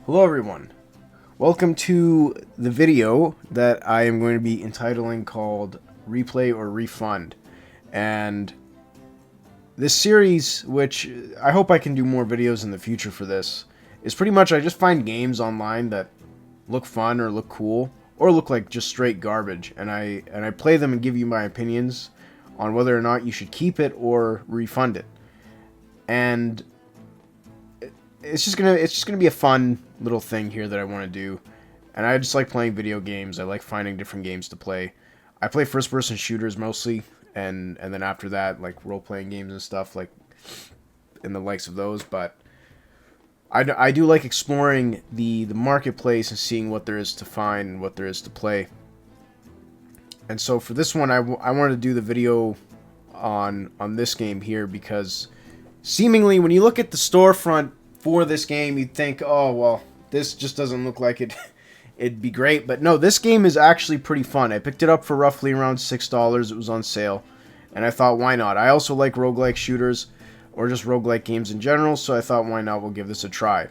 Hello everyone, welcome to the video that I am going to be entitling called Replay or Refund. And this series, which I hope I can do more videos in the future for this, is pretty much I just find games online that look fun or look cool or look like just straight garbage, and I play them and give you my opinions on whether or not you should keep it or refund it. And it's just gonna be a fun little thing here that I want to do, and I just like playing video games. I like finding different games to play. I play first-person shooters mostly, and then after that, like role-playing games and stuff like in the likes of those. But I do like exploring the marketplace and seeing what there is to find and what there is to play. And so for this one, I wanted to do the video on this game here because seemingly when you look at the storefront for this game, you'd think, oh, well, this just doesn't look like it'd be great. But no, this game is actually pretty fun. I picked it up for roughly around $6. It was on sale, and I thought, why not? I also like roguelike shooters, or just roguelike games in general, so I thought, why not? We'll give this a try.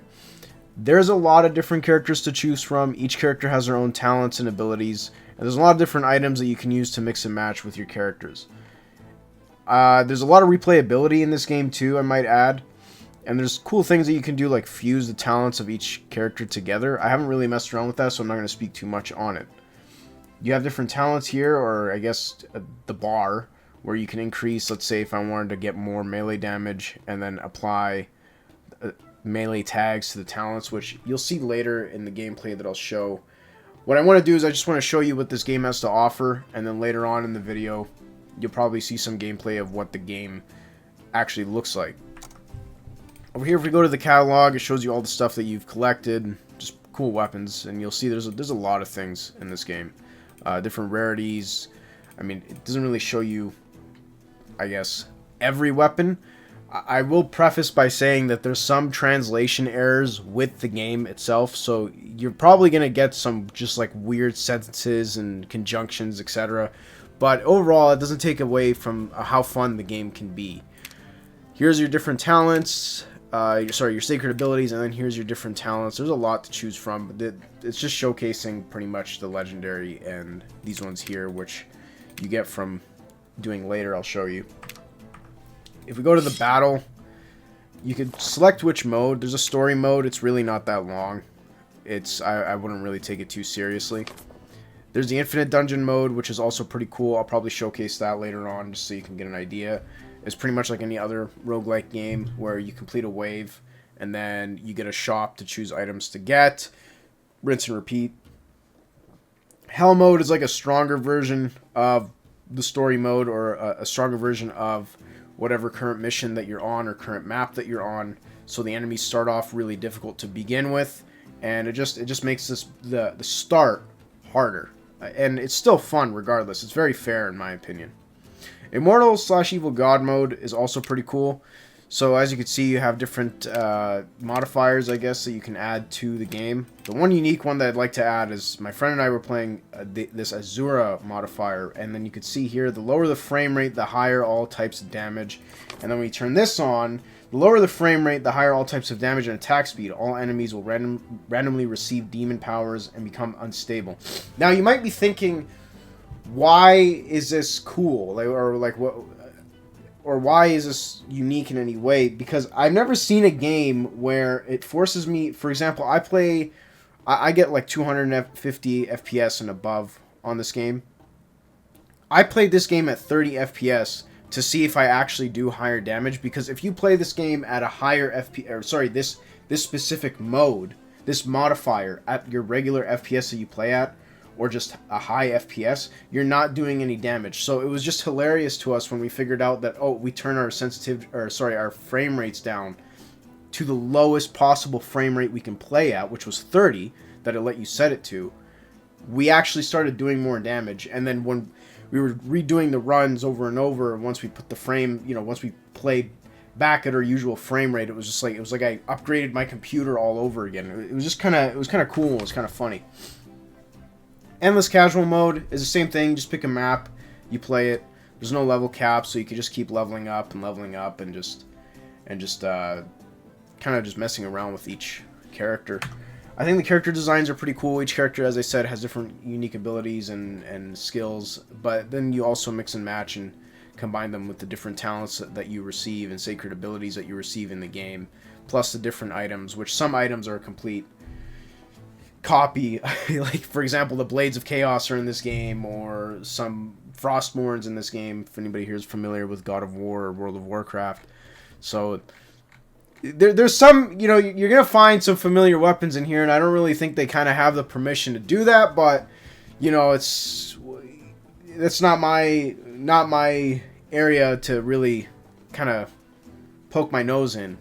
There's a lot of different characters to choose from. Each character has their own talents and abilities, and there's a lot of different items that you can use to mix and match with your characters. There's a lot of replayability in this game, too, I might add. And there's cool things that you can do, like fuse the talents of each character together. I haven't really messed around with that, so I'm not going to speak too much on it. You have different talents here, or I guess the bar, where you can increase, let's say if I wanted to get more melee damage, and then apply melee tags to the talents, which you'll see later in the gameplay that I'll show. What I want to do is I just want to show you what this game has to offer, and then later on in the video, you'll probably see some gameplay of what the game actually looks like. Over here, if we go to the catalog, it shows you all the stuff that you've collected, just cool weapons, and you'll see there's a lot of things in this game. Different rarities. I mean, it doesn't really show you, I guess, every weapon. I will preface by saying that there's some translation errors with the game itself, so you're probably going to get some just like weird sentences and conjunctions, etc. But overall, it doesn't take away from how fun the game can be. Here's your different talents. Your sacred abilities, and then here's your different talents. There's a lot to choose from, but it's just showcasing pretty much the legendary and these ones here, which you get from doing later. I'll show you. If we go to the battle, you could select which mode. There's a story mode. It's really not that long. I wouldn't really take it too seriously. There's the infinite dungeon mode, which is also pretty cool. I'll probably showcase that later on just so you can get an idea. It's pretty much like any other roguelike game where you complete a wave and then you get a shop to choose items to get. Rinse and repeat. Hell mode is like a stronger version of the story mode, or a stronger version of whatever current mission that you're on or current map that you're on. So the enemies start off really difficult to begin with, and it just makes the start harder. And it's still fun regardless. It's very fair in my opinion. Immortal / Evil God mode is also pretty cool. So as you can see, you have different modifiers, I guess, that you can add to the game. The one unique one that I'd like to add is my friend and I were playing this Azura modifier. And then you can see here, the lower the frame rate, the higher all types of damage. And then when we turn this on, the lower the frame rate, the higher all types of damage and attack speed. All enemies will randomly receive demon powers and become unstable. Now you might be thinking, why is this cool? Or why is this unique in any way? Because I've never seen a game where it forces me. For example, I get like 250 FPS and above on this game. I played this game at 30 FPS to see if I actually do higher damage. Because if you play this game at a higher FPS, or sorry, this specific mode, this modifier at your regular FPS that you play at, or just a high FPS, you're not doing any damage. So it was just hilarious to us when we figured out that, oh, we turn our frame rates down to the lowest possible frame rate we can play at, which was 30, that it let you set it to. We actually started doing more damage, and then when we were redoing the runs over and over, and once we put the frame, once we played back at our usual frame rate, it was like I upgraded my computer all over again. It was kind of cool. It was kind of funny. Endless casual mode is the same thing. Just pick a map, you play it. There's no level cap, so you can just keep leveling up and just kind of just messing around with each character. I think the character designs are pretty cool. Each character, as I said, has different unique abilities and skills, but then you also mix and match and combine them with the different talents that you receive and sacred abilities that you receive in the game, plus the different items, which some items are a complete copy. Like, for example, the Blades of Chaos are in this game, or some Frostmournes in this game, if anybody here is familiar with God of War or World of Warcraft. So there's some, you know, you're going to find some familiar weapons in here, and I don't really think they kind of have the permission to do that, but, you know, that's not my area to really kind of poke my nose in.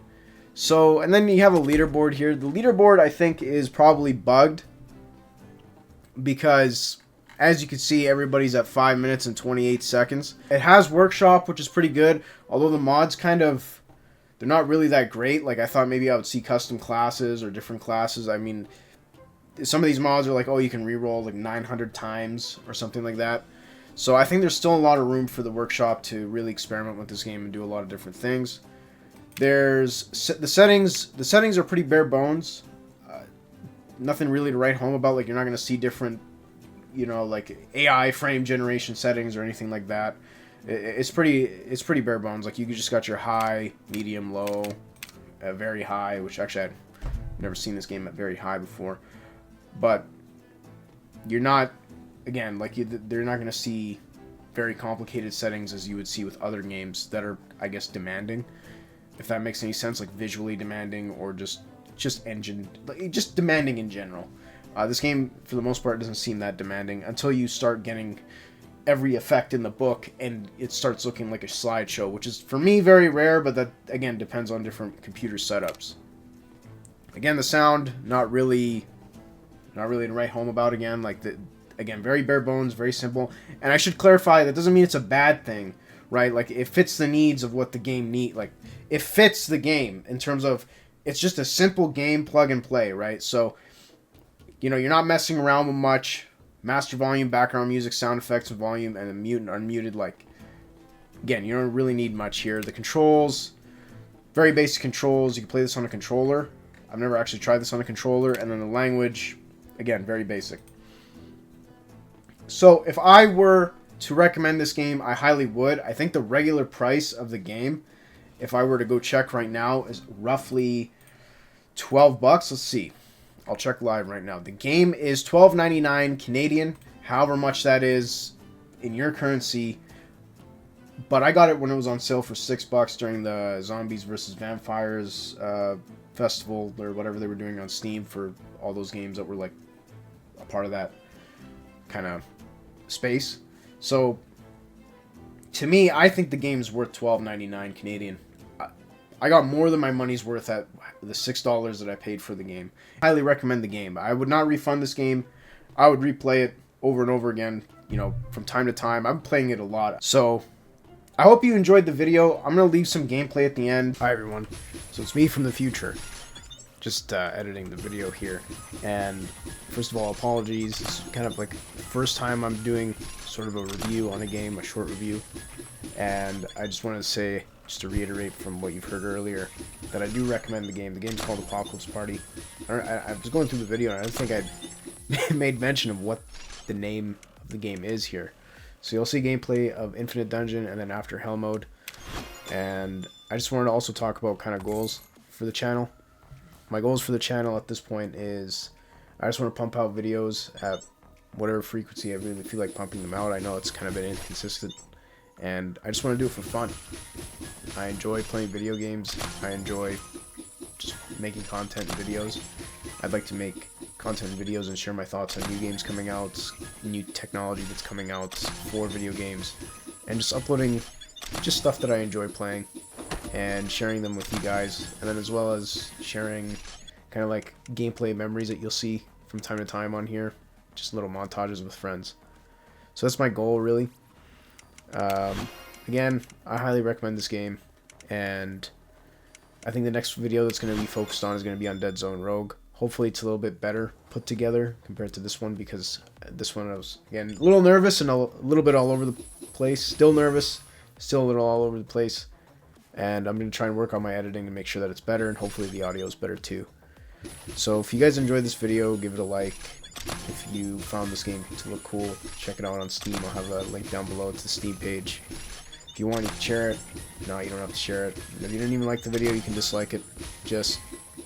So, and then you have a leaderboard here. The leaderboard, I think, is probably bugged because, as you can see, everybody's at 5 minutes and 28 seconds. It has workshop, which is pretty good, although the mods kind of, they're not really that great. Like, I thought maybe I would see custom classes or different classes. I mean, some of these mods are like, oh, you can reroll like 900 times or something like that. So I think there's still a lot of room for the workshop to really experiment with this game and do a lot of different things. There's the settings. The settings are pretty bare bones. Nothing really to write home about. Like, you're not going to see different, you know, like AI frame generation settings or anything like that. It's pretty bare bones. Like, you just got your high, medium, low, very high, which actually I've never seen this game at very high before. But you're not, again, like, they're not going to see very complicated settings as you would see with other games that are, I guess, demanding. If that makes any sense, like visually demanding or just demanding in general. This game, for the most part, doesn't seem that demanding until you start getting every effect in the book and it starts looking like a slideshow, which is, for me, very rare, but that, again, depends on different computer setups. Again, the sound, not really to write home about. Again, like, again, very bare bones, very simple. And I should clarify, that doesn't mean it's a bad thing, right? Like, it fits the needs of what the game needs. Like, it fits the game in terms of, it's just a simple game, plug and play, right? So, you know, you're not messing around with much. Master volume, background music, sound effects, and volume, and then mute and unmuted. Like, again, you don't really need much here. The controls, very basic controls. You can play this on a controller. I've never actually tried this on a controller. And then the language, again, very basic. So, if I were to recommend this game, I highly would. I think the regular price of the game, if I were to go check right now, is roughly $12. Let's see. I'll check live right now. The game is $12.99 Canadian, however much that is in your currency. But I got it when it was on sale for $6 during the Zombies vs. Vampires festival, or whatever they were doing on Steam for all those games that were like a part of that kind of space. So, to me, I think the game's worth $12.99 Canadian. I got more than my money's worth at the $6 that I paid for the game. I highly recommend the game. I would not refund this game. I would replay it over and over again, you know, from time to time. I'm playing it a lot. So, I hope you enjoyed the video. I'm going to leave some gameplay at the end. Hi, everyone. So, it's me from the future. Just editing the video here. And, first of all, apologies. It's kind of like the first time I'm doing sort of a review on a game, a short review. And I just wanted to say, just to reiterate from what you've heard earlier, that I do recommend the game. The game's called Apocalypse Party. I was going through the video, and I don't think I made mention of what the name of the game is here. So you'll see gameplay of Infinite Dungeon and then After Hell mode. And I just wanted to also talk about kind of goals for the channel. My goals for the channel at this point is I just want to pump out videos at whatever frequency I really feel like pumping them out. I know it's kind of been inconsistent, and I just want to do it for fun. I enjoy playing video games. I enjoy just making content and videos. I'd like to make content and videos and share my thoughts on new games coming out, new technology that's coming out for video games, and just uploading just stuff that I enjoy playing and sharing them with you guys, and then as well as sharing kind of like gameplay memories that you'll see from time to time on here, just little montages with friends. So that's my goal, really. Again, I highly recommend this game, and I think the next video that's going to be focused on is going to be on Dead Zone Rogue. Hopefully it's a little bit better put together compared to this one, because this one I was, again, a little nervous and a little bit all over the place. Still nervous, still a little all over the place. And I'm going to try and work on my editing to make sure that it's better, and hopefully the audio is better too. So if you guys enjoyed this video, give it a like. If you found this game to look cool, check it out on Steam. I'll have a link down below to the Steam page. If you want, you can share it. No, you don't have to share it. And if you didn't even like the video, you can dislike it. Just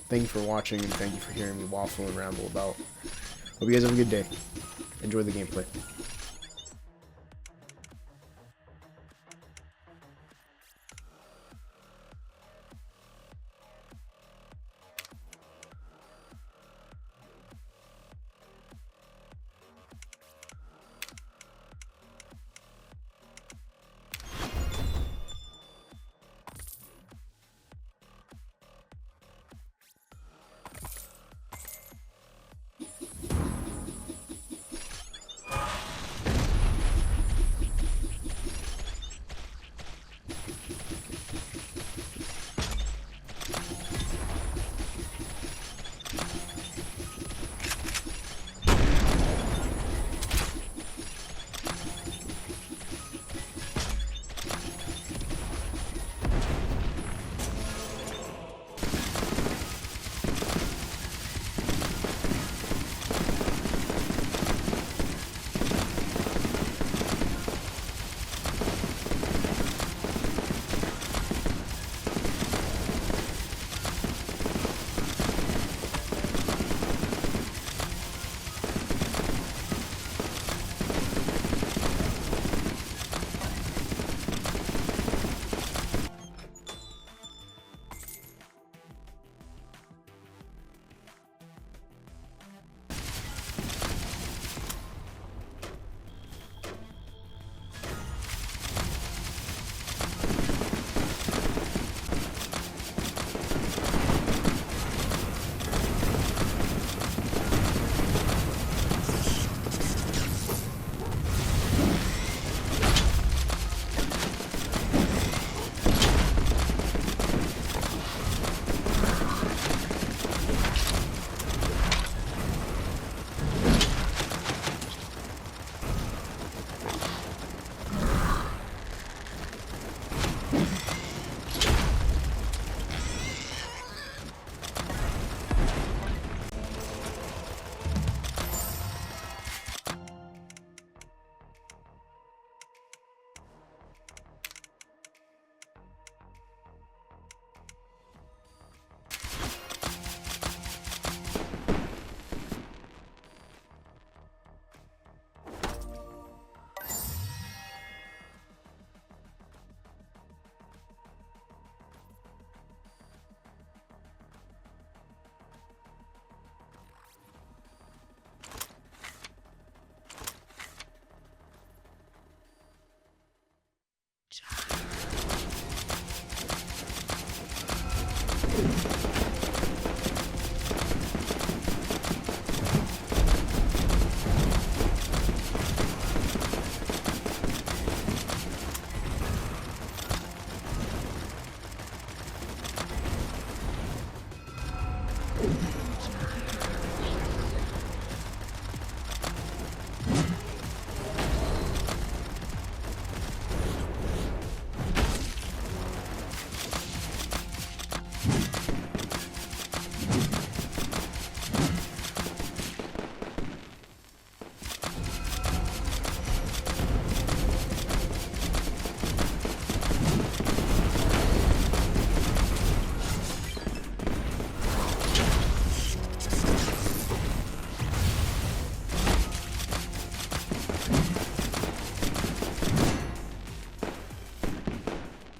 thank you for watching, and thank you for hearing me waffle and ramble about. Hope you guys have a good day. Enjoy the gameplay.